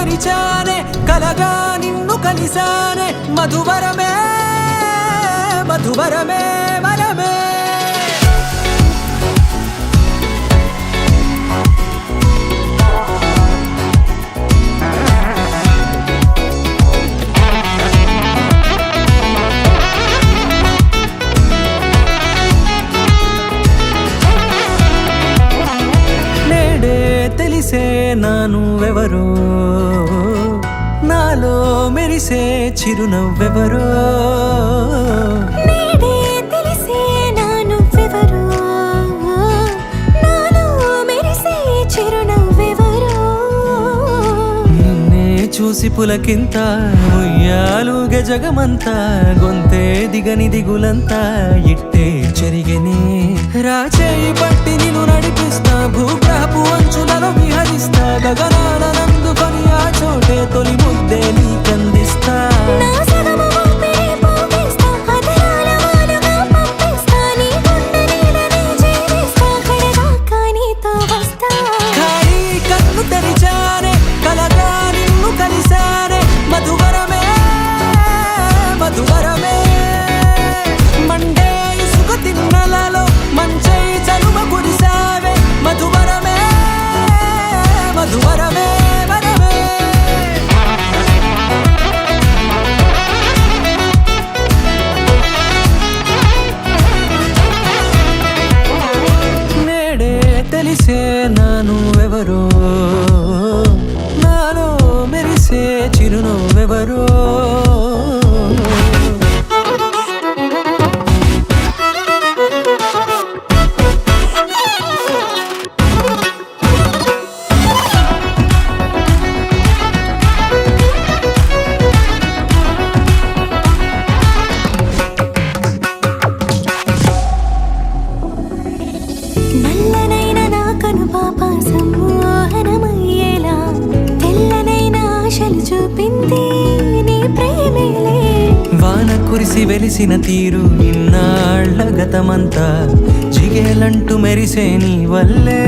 తెరిచానే కలగా నిన్ను కలిసానే మధువరమే మధువరమే వరమే తెలిసే నానువెవరో నాలో మెరిసే చిరునవ్వెవరో నేడే తెలిసే నానువెవరో నాలో మెరిసే చిరునవ్వెవరో నిన్నే చూసి పులకింత ఉయ్యాలుగే జగమంతా గొంతే దిగని దిగులంతా ఇట్టే చెరిగనే రాచేయి పట్టి నిన్ను నడిపిస్తా భూగ్రహపు అంచులలో విహరిస్తా గగనాన నందుకొని ఆ చోటే తొలి ముద్దే నీకందిస్తా నా సగము ఊపిరి పోగిస్తా అదరాల వానగా పంపిస్తా నీ గుండె నీడనే జీవిస్తా కడదాకా నీతో వస్తా ఖాళీ కన్ను తెరిచానే కలగా నిన్ను కలిసానే మధువరమే మధువరమే మండే ఇసుక తిన్నలలో మంచై చలువ కురిసావే మధువరమే మధువరమే వరమే నేడే తెలిసే నానువెవరో నాలో మెరిసే చిరునవ్వెవరో నల్లనైన నా కనుపాప సమ్మోహనమయ్యేలా తెల్లనైన ఆశలు చూపింది నీ ప్రేమేలే వాన కురిసి వెలిసిన తీరు ఇన్నాళ్ల గతమంతా జిగేలంటూ మెరిసే నీ వల్లే